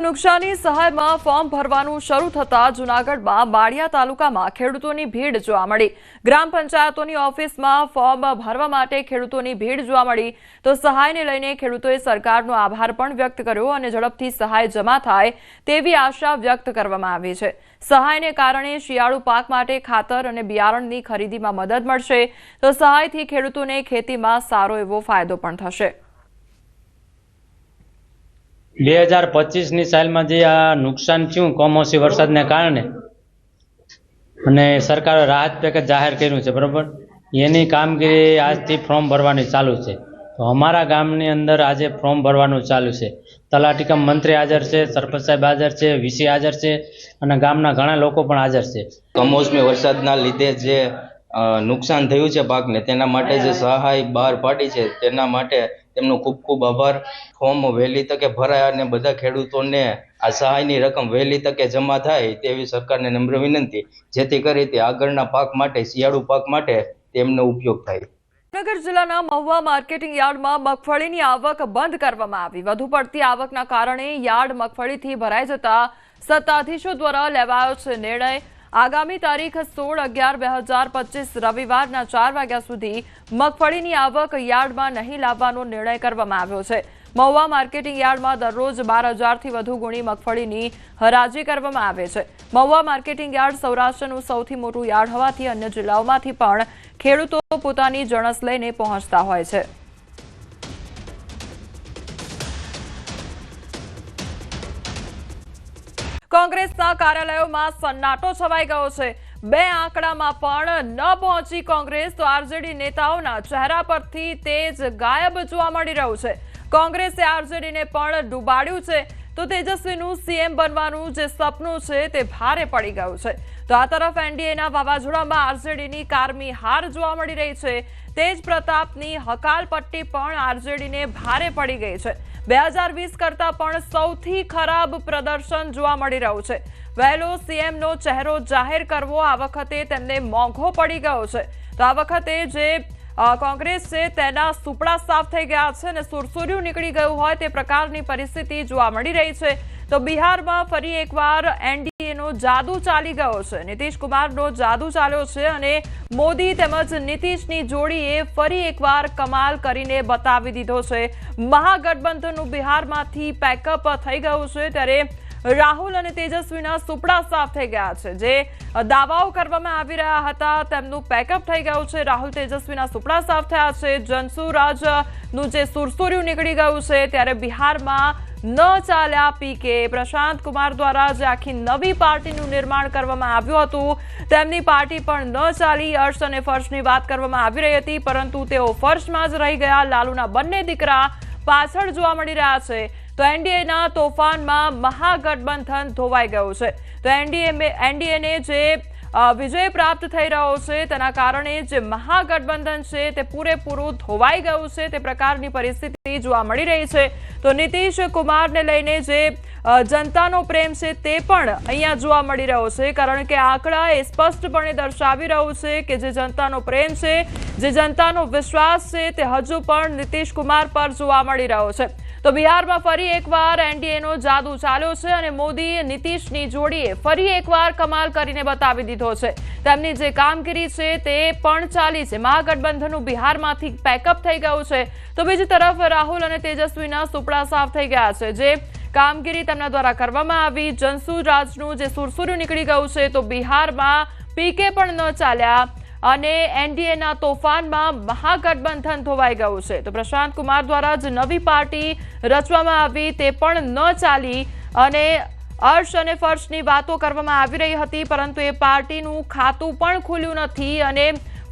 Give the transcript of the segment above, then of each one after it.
નુકસાની સહાયમાં ફોર્મ ભરવાનું શરૂ થતા જૂનાગઢમાં બાળિયા તાલુકામાં ખેડૂતોની ભીડ જોવા મળી। ગ્રામ પંચાયતોની ઓફિસમાં ફોર્મ ભરવા માટે ખેડૂતોની ભીડ જોવા મળી તો સહાયને લઈને ખેડૂતોએ સરકારનો આભાર પણ વ્યક્ત કર્યો અને ઝડપથી સહાય જમા થાય તેવી આશા વ્યક્ત કરવામાં આવી છે। સહાયને કારણે શિયાળુ પાક માટે ખાતર અને બિયારણની ખરીદીમાં મદદ મળશે તો સહાયથી ખેડૂતોને ખેતીમાં સારો એવો ફાયદો પણ થશે। 2025 સાલમાં જે આ નુકસાન થયું કમોસમી વરસાદને કારણે અને સરકારે રાહત પેકેજ જાહેર કર્યું છે, બરાબર। એની કામગીરી આજથી ફોર્મ ભરવાની ચાલુ છે। તો અમારા ગામની અંદર આજે ફોર્મ ભરવાનું ચાલુ છે। તલાટી કમ મંત્રી હાજર છે, સરપંચ સાહેબ હાજર છે, વીસી હાજર છે અને ગામના ઘણા લોકો પણ હાજર છે। કમોસમી વરસાદના લીધે જે નુકસાન થયું છે પાકને, તેના માટે જે સહાય બહાર પાડી છે તેના માટે તેમનો ખૂબ ખૂબ આભાર। ફોર્મ વહેલી તકે ભરાય અને બધા ખેડૂતોને આ સહાયની રકમ વહેલી તકે જમા થાય તેવી સરકારને નમ્ર વિનંતી, જેથી કરી તે આગળના પાક માટે, શિયાળુ પાક માટે તેમનો ઉપયોગ થાય। જામનગર જિલ્લાના મહુવા માર્કેટિંગ યાર્ડમાં મગફળીની આવક બંધ કરવામાં આવી। વધુ પડતી આવકના કારણે યાર્ડ મગફળીથી ભરાઈ જતા સત્તાધીશો દ્વારા લેવાયો છે નિર્ણય। આગામી તારીખ 16/11/2025 રવિવારના 4 વાગ્યા સુધી મગફળીની આવક યાર્ડમાં નહીં લાવવાનો નિર્ણય કરવામાં આવ્યો છે। મહુવા માર્કેટિંગ યાર્ડમાં દરરોજ 12,000થી વધુ ગુણી મગફળીની હરાજી કરવામાં આવે છે। મહુવા માર્કેટિંગ યાર્ડ સૌરાષ્ટ્રનું સૌથી મોટું યાર્ડ હોવાથી અન્ય જિલ્લાઓમાંથી પણ ખેડૂતો પોતાની જણસ લઈને પહોંચતા હોય છે। કોંગ્રેસના કાર્યાલયોમાં સન્નાટો છવાઈ ગયો છે। 2 આંકડામાં પણ ન પહોંચી કોંગ્રેસ તો આરજેડી નેતાઓના ચહેરા પરથી તેજ ગાયબ જોવા મળી રહ્યું છે। કોંગ્રેસે આરજેડીને પણ ડૂબાડ્યું છે તો તેજસ્વીનું સીએમ બનવાનું જે સપનું છે તે ભારે પડી ગયું છે। તો આ તરફ એનડીએના વાવાઝોડામાં આરજેડીની કારમી હાર જોવા મળી રહી છે। તેજ પ્રતાપની હકાલપટ્ટી પણ આરજેડીને ભારે પડી ગઈ છે। 2020 કરતા પણ સૌથી ખરાબ પ્રદર્શન જોવા મળી રહ્યું છે। વહેલો સીએમનો ચહેરો જાહેર કરવો આ વખતે તેમને મોંઘો પડી ગયો છે। તો આ વખતે જે કોંગ્રેસ છે તેના સુપડા સાફ થઈ ગયા છે અને સુરસુર્યું નીકળી ગયું હોય તે પ્રકારની પરિસ્થિતિ જોવા મળી રહી છે। તો બિહારમાં ફરી એકવાર એનડીએનો જાદુ ચાલી ગયો છે। નીતિશ કુમારનો જાદુ ચાલ્યો છે અને મોદી તેમજ નીતિશની જોડીએ ફરી એકવાર કમાલ કરીને બતાવી દીધો છે। મહાગઠબંધનનું બિહારમાંથી પેકઅપ થઈ ગયું છે, ત્યારે રાહુલ અને તેજસ્વીના સુપડા સાફ થઈ ગયા છે। જે દાવાઓ કરવામાં આવી રહ્યા હતા તેમનું પેકઅપ થઈ ગયું છે। રાહુલ તેજસ્વીના સુપડા સાફ થયા છે। જનસુરાજનું જે સુરસુર્યું નીકળી ગયું છે, ત્યારે બિહારમાં ન ચાલ્યા પીકે। પ્રશાંત કુમાર દ્વારા જે આખી નવી પાર્ટીનું નિર્માણ કરવામાં આવ્યું હતું તેમની પાર્ટી પણ ન ચાલી। અર્શ અને ફર્શની વાત કરવામાં આવી રહી હતી પરંતુ તેઓ ફર્શમાં જ રહી ગયા। લાલુના બંને દીકરા પાછળ જોવા મળી રહ્યા છે। તો એનડીએના તોફાનમાં મહાગઠબંધન ધોવાઈ ગયું છે। તો એનડીએને જે વિજય પ્રાપ્ત થઈ રહ્યો છે તેના કારણે જે મહાગઠબંધન છે તે પૂરેપૂરું ધોવાઈ ગયું છે તે પ્રકારની પરિસ્થિતિ જોવા મળી રહી છે। તો નીતિશ કુમારને લઈને જે જનતાનો પ્રેમ છે તે પણ અહીંયા જોવા મળી રહ્યો છે, કારણ કે આંકડા એ સ્પષ્ટપણે દર્શાવી રહ્યું છે કે જે જનતાનો પ્રેમ છે, જે જનતાનો વિશ્વાસ છે તે હજુ પણ નીતિશ કુમાર પર જોવા મળી રહ્યો છે। તો બિહારમાં ફરી એકવાર એનડીએનો જાદુ ચાલ્યો છે અને મોદી નીતિશની જોડીએ ફરી એકવાર કમાલ કરીને બતાવી દીધો છે। તેમની જે કામગીરી છે તે પણ ચાલી છે। મહાગઠબંધનનું બિહારમાંથી પેકઅપ થઈ ગયું છે તો બીજી તરફ રાહુલ અને તેજસ્વીના સુપડા સાફ થઈ ગયા છે। જે કામગીરી તેમના દ્વારા કરવામાં આવી, જનસુરાજનું જે સુરસુર્યું નીકળી ગયું છે તો બિહારમાં પીકે પણ ન ચાલ્યા અને એનડીએના તોફાનમાં મહાગઠબંધન ધોવાઈ ગયું છે। તો પ્રશાંત કુમાર દ્વારા જે નવી પાર્ટી રચવામાં આવી તે પણ ન ચાલી અને અર્શ અને ફર્શની વાતો કરવામાં આવી રહી હતી પરંતુ એ પાર્ટીનું ખાતું પણ ખુલ્યું નથી અને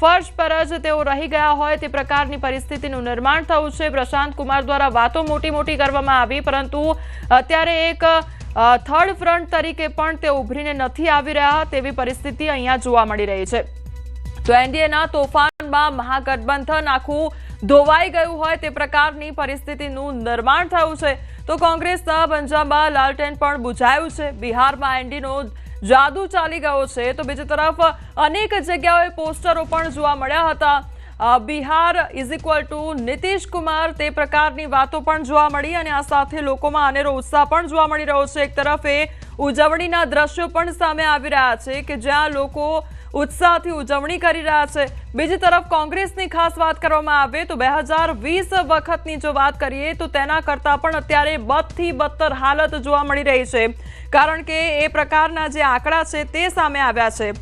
ફર્શ પર જ તેઓ રહી ગયા હોય તે પ્રકારની પરિસ્થિતિનું નિર્માણ થયું છે। પ્રશાંત કુમાર દ્વારા વાતો મોટી કરવામાં આવી પરંતુ અત્યારે એક થર્ડ ફ્રન્ટ તરીકે પણ તે ઉભરીને નથી આવી રહ્યા તેવી પરિસ્થિતિ અહીંયા જોવા મળી રહી છે। તો એનડીએના તોફાનમાં મહાગઠબંધન આખું ધોવાઈ ગયું હોય તે પ્રકારની પરિસ્થિતિનું નિર્માણ થયું છે। તો કોંગ્રેસના પંજાબમાં લાલટેન પણ બુઝાયું છે। બિહારમાં એનડીએનો જાદુ ચાલી ગયો છે તો બીજી તરફ અનેક જગ્યાએ પોસ્ટરો પણ જોવા મળ્યા હતા। Bihar is equal to Nitish Kumar તે પ્રકારની વાતો પણ જોવા મળી અને આ સાથે લોકોમાં અનેરો ઉત્સાહ પણ જોવા મળી રહ્યો છે. એક તરફ ઉજવણીના દ્રશ્યો પણ સામે આવી રહ્યા છે કે જ્યાં લોકો ઉત્સાહથી ઉજવણી કરી રહ્યા છે. બીજી તરફ કોંગ્રેસની ખાસ વાત કરવામાં આવે તો 2020 વખતની જો વાત કરીએ તો તેના કરતાં પણ અત્યારે બદથી બદતર હાલત જોવા મળી રહી છે, કારણ કે એ પ્રકારના જે આંકડા છે તે સામે આવ્યા છે.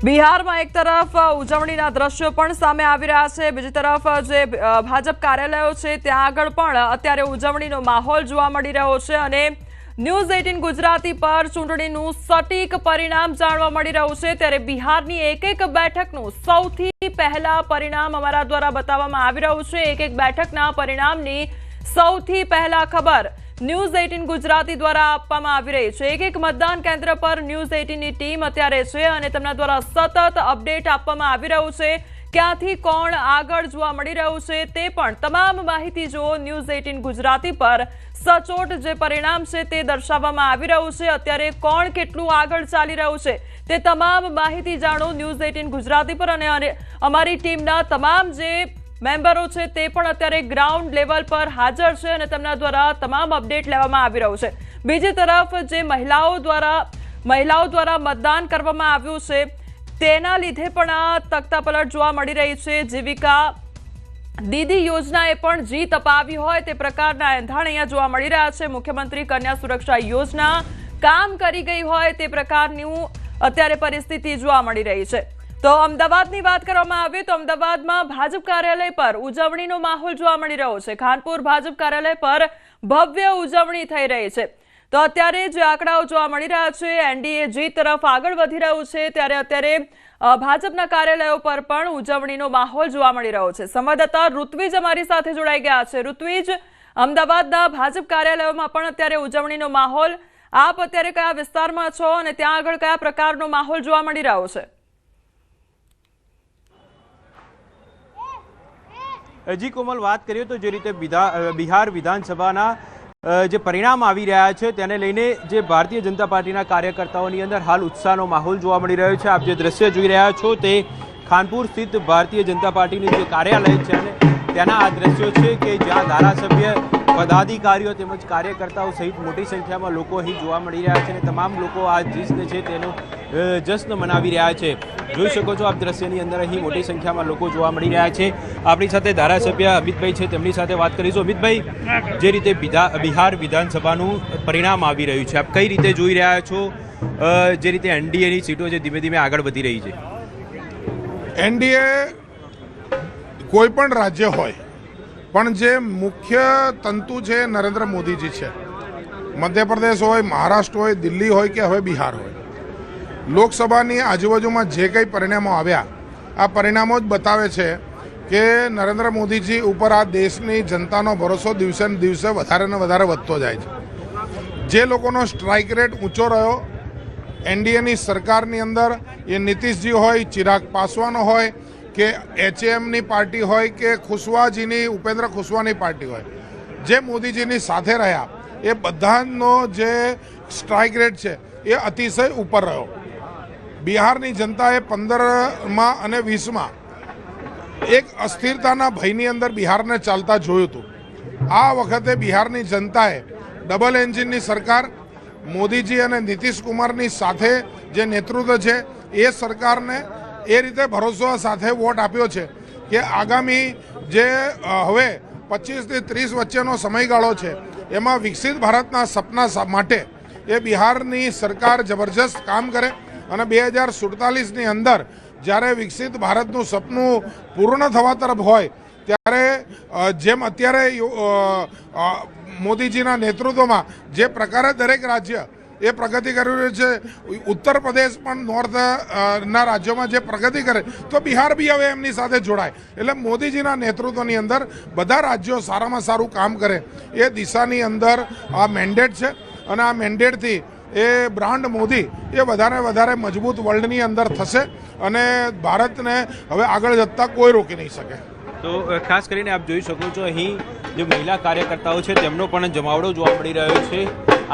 બિહારમાં એક તરફ ઉજવણીના દ્રશ્યો પણ સામે આવી રહ્યા છે, બીજી તરફ જે ભાજપ કાર્યાલયો છે ત્યાં આગળ પણ અત્યારે ઉજવણીનો માહોલ જોવા મળી રહ્યો છે અને ન્યૂઝ 18 ગુજરાતી પર ચૂંટણીનું સટીક પરિણામ જાણવા મળી રહ્યું છે. ત્યારે બિહારની એક બેઠકનું સૌથી પહેલા પરિણામ અમારા દ્વારા બતાવવામાં આવી રહ્યું છે. એક બેઠકના પરિણામની સૌથી પહેલા ખબર ન્યૂઝ 18 ગુજરાતી દ્વારા આપવામાં આવી રહી છે. એક મતદાન કેન્દ્ર પર ન્યૂઝ 18ની ટીમ અત્યારે છે અને તેમના દ્વારા સતત અપડેટ આપવામાં આવી રહ્યું છે. ક્યાંથી કોણ આગળ જોવા મળી રહ્યું છે તે પણ તમામ માહિતી જો ન્યૂઝ 18 ગુજરાતી પર સચોટ જે પરિણામ છે તે દર્શાવવામાં આવી રહ્યું છે. અત્યારે કોણ કેટલું આગળ ચાલી રહ્યું છે તે તમામ માહિતી જાણો ન્યૂઝ 18 ગુજરાતી પર અને અમારી ટીમના તમામ જે મેમ્બરો છે તે પણ અત્યારે ગ્રાઉન્ડ લેવલ પર હાજર છે અને તેમના દ્વારા તમામ અપડેટ લેવામાં આવી રહ્યું છે. બીજી તરફ જે મહિલાઓ દ્વારા મતદાન કરવામાં આવ્યું છે તેના લીધે પણ આ તખ્તાપલટ જોવા મળી રહી છે. જીવિકા દીદી યોજનાએ પણ જીત અપાવી હોય તે પ્રકારના એંધાણ અહીંયા જોવા મળી રહ્યા છે. મુખ્યમંત્રી કન્યા સુરક્ષા યોજના કામ કરી ગઈ હોય તે પ્રકારની અત્યારે પરિસ્થિતિ જોવા મળી રહી છે. તો અમદાવાદની વાત કરવામાં આવે તો અમદાવાદમાં ભાજપ કાર્યાલય પર ઉજવણીનો માહોલ જોવા મળી રહ્યો છે. ખાનપુર ભાજપ કાર્યાલય પર ભવ્ય ઉજવણી થઈ રહી છે. તો અત્યારે જે આંકડાઓ જોવા મળી રહ્યા છે એનડીએ જીત તરફ આગળ વધી રહ્યું છે, ત્યારે અત્યારે ભાજપના કાર્યાલયો પર પણ ઉજવણીનો માહોલ જોવા મળી રહ્યો છે. સંવાદદાતા ઋત્વિજ અમારી સાથે જોડાઈ ગયા છે. ઋત્વિજ, અમદાવાદના ભાજપ કાર્યાલયોમાં પણ અત્યારે ઉજવણીનો માહોલ, આપ અત્યારે કયા વિસ્તારમાં છો અને ત્યાં આગળ કયા પ્રકારનો માહોલ જોવા મળી રહ્યો છે? જી કોમલ, વાત કરીએ તો જે રીતે બિહાર વિધાનસભાના જે પરિણામ આવી રહ્યા છે તેને લઈને જે ભારતીય જનતા પાર્ટીના કાર્યકર્તાઓની અંદર હાલ ઉત્સાહનો માહોલ જોવા મળી રહ્યો છે. આપ જે દ્રશ્ય જોઈ રહ્યા છો તે ખાનપુર સ્થિત ભારતીય જનતા પાર્ટીનું જે કાર્યાલય છે અને તેના આ દ્રશ્યો છે કે જ્યાં ધારાસભ્ય, પદાધિકારીઓ તેમજ કાર્યકર્તાઓ સહિત મોટી સંખ્યામાં લોકો અહીં જોવા મળી રહ્યા છે અને તમામ લોકો આ જીતને છે તેનો જશ્ન મનાવી રહ્યા છે. જોઈ શકો છો આપ દ્રશ્યની અંદર અહીં મોટી સંખ્યામાં લોકો જોવા મળી રહ્યા છે. આપણી સાથે ધારાસભ્ય અમિતભાઈ છે, તેમની સાથે વાત કરીશું. અમિતભાઈ, જે રીતે બિહાર વિધાનસભાનું પરિણામ આવી રહ્યું છે, આપ કઈ રીતે જોઈ રહ્યા છો? જે રીતે એનડીએની સીટો જે ધીમે ધીમે આગળ વધી રહી છે. એનડીએ કોઈ પણ રાજ્ય હોય પણ જે મુખ્ય તંતુ છે નરેન્દ્ર મોદીજી છે. મધ્યપ્રદેશ હોય, મહારાષ્ટ્ર હોય, દિલ્હી હોય કે હવે બિહાર હોય, લોકસભાની આજુબાજુમાં જે કંઈ પરિણામો આવ્યા આ પરિણામો જ બતાવે છે કે નરેન્દ્ર મોદીજી ઉપર આ દેશની જનતાનો ભરોસો દિવસે ને દિવસે વધારે ને વધારે વધતો જાય છે. જે લોકોનો સ્ટ્રાઇક રેટ ઊંચો રહ્યો એનડીએની સરકારની અંદર, એ નીતિશજી હોય, ચિરાગ પાસવાન હોય કે એચએમની પાર્ટી હોય કે ખુશવાજીની, ઉપેન્દ્ર ખુશવાની પાર્ટી હોય, જે મોદીજીની સાથે રહ્યા એ બધાનો જે સ્ટ્રાઇક રેટ છે એ અતિશય ઉપર રહ્યો. બિહારની જનતાએ 15માં અને 20માં એક અસ્થિરતાના ભયની અંદર બિહારને ચાલતા જોયું હતું. આ વખતે બિહારની જનતાએ ડબલ એન્જિનની સરકાર, મોદીજી અને નીતિશ કુમારની સાથે જે નેતૃત્વ છે એ સરકારને એ રીતે ભરોસા સાથે વોટ આપ્યો છે કે આગામી જે હવે 25 થી 30 વચ્ચેનો સમયગાળો છે એમાં વિકસિત ભારતના સપના માટે એ બિહારની સરકાર જબરજસ્ત કામ કરે અને 2047ની અંદર જ્યારે વિકસિત ભારતનું સપનું પૂર્ણ થવા તરફ હોય ત્યારે જેમ અત્યારે મોદીજીના નેતૃત્વમાં જે પ્રકારે દરેક રાજ્ય એ પ્રગતિ કરી રહ્યું છે, ઉત્તર પ્રદેશ પણ નોર્થના રાજ્યોમાં જે પ્રગતિ કરે તો બિહાર બી હવે એમની સાથે જોડાય. એટલે મોદીજીના નેતૃત્વની અંદર બધા રાજ્યો સારામાં સારું કામ કરે એ દિશાની અંદર આ મેન્ડેટ છે અને આ મેન્ડેટથી એ બ્રાન્ડ મોદી એ વધારે મજબૂત વર્લ્ડની અંદર થશે અને ભારતને હવે આગળ જતા કોઈ રોકી નહીં શકે. તો ખાસ કરીને આપ જોઈ શકો છો અહીં જે મહિલા કાર્યકર્તાઓ છે તેમનો પણ જમાવડો જોવા મળી રહ્યો છે.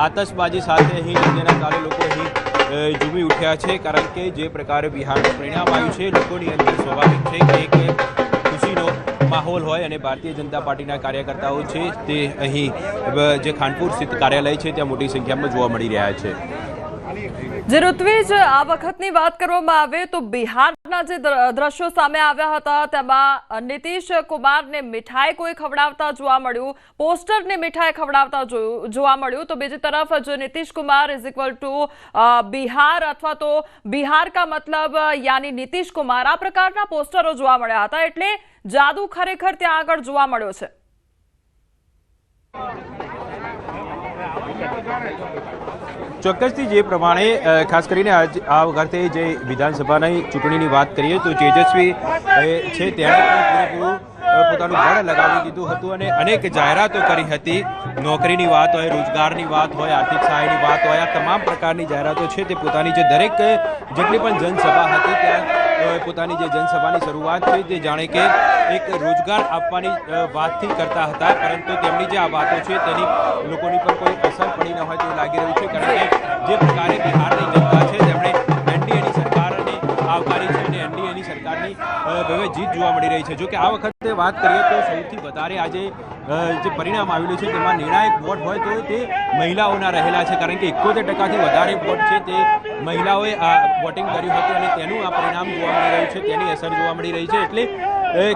આતશબાજી સાથે અહીં જેના કારણે લોકો અહીં ઝૂમી ઉઠ્યા છે, કારણ કે જે પ્રકારે બિહારનું પરિણામ આવ્યું છે લોકોની અંદર સ્વાભાવિક છે કે એક ખુશીનો માહોલ હોય અને ભારતીય જનતા પાર્ટીના કાર્યકર્તાઓ છે તે અહીં જે ખાનપુર સ્થિત કાર્યાલય છે ત્યાં મોટી સંખ્યામાં જોવા મળી રહ્યા છે. જે ઋત્વિજ, આ વખતની વાત કરવામાં આવે તો બિહારના જે દ્રશ્યો સામે આવ્યા હતા તેમાં નીતિશ કુમારને મીઠાઈ કોઈ ખવડાવતા જોવા મળ્યું, પોસ્ટરને મીઠાઈ ખવડાવતા જોવા મળ્યું. તો બીજી તરફ જો Nitish Kumar is equal to Bihar અથવા તો બિહાર કા મતલબ યાની નીતિશ કુમાર, આ પ્રકારના પોસ્ટરો જોવા મળ્યા હતા. એટલે જાદુ ખરેખર ત્યાં આગળ જોવા મળ્યો છે. ચોક્કસથી જે પ્રમાણે ખાસ કરીને આ વખતે જે વિધાનસભાની ચૂંટણીની વાત કરીએ તો તેજસ્વી છે તેણે પણ પૂરેપૂરું પોતાનું બળ લગાવી દીધું હતું અને અનેક જાહેરાતો કરી હતી. નોકરીની વાત હોય, રોજગારની વાત હોય, આર્થિક સહાયની વાત હોય, આ તમામ પ્રકારની જાહેરાતો છે તે પોતાની જે દરેક જેટલી પણ જનસભા હતી ત્યાં પોતાની જે જનસભાની શરૂઆત છે તે જાણે કે એક રોજગાર આપવાની વાતથી કરતા હતા, પરંતુ તેમની જે આ વાતો છે તેની લોકોની પર કોઈ અસર પડી ન હોય તેવું લાગી રહ્યું છે. કારણ કે જે પ્રકારે બિહારની જનતા છે તેમણે એનડીએની સરકારને આવકારી છે અને એનડીએની સરકારની હવે જીત જોવા મળી રહી છે. જો કે આ વખતે વાત કરીએ તો સૌથી વધારે આજે જે પરિણામ આવેલું છે તેમાં નિર્ણાયક વોટ હોય તો તે મહિલાઓના રહેલા છે, કારણ કે 71%થી વધારે વોટ છે તે મહિલાઓએ વોટિંગ કર્યું હતું અને તેનું આ પરિણામ જોવા મળી રહ્યું છે, તેની અસર જોવા મળી રહી છે. એટલે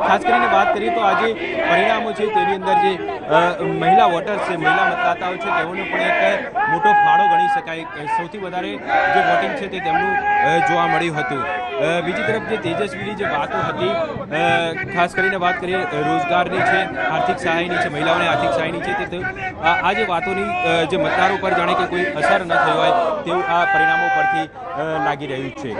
ખાસ કરીને વાત કરીએ તો આજે પરિણામો છે તેની અંદર જે મહિલા વોટર્સ છે, મહિલા મતદાતાઓ છે તેઓનો પણ એક મોટો ફાળો ગણી શકાય. સૌથી વધારે જે વોટિંગ છે તે તેમનું જોવા મળ્યું હતું. બીજી તરફ જે તેજસ્વીની જે વાતો હતી, ખાસ કરીને વાત કરીએ રોજગારની છે, આર્થિક સહાયની છે, મહિલાઓને આર્થિક સહાયની છે, તે આ જે વાતોની જે મતદારો પર જાણે કે કોઈ અસર ન થઈ હોય તેવું આ પરિણામો પરથી લાગી રહ્યું છે.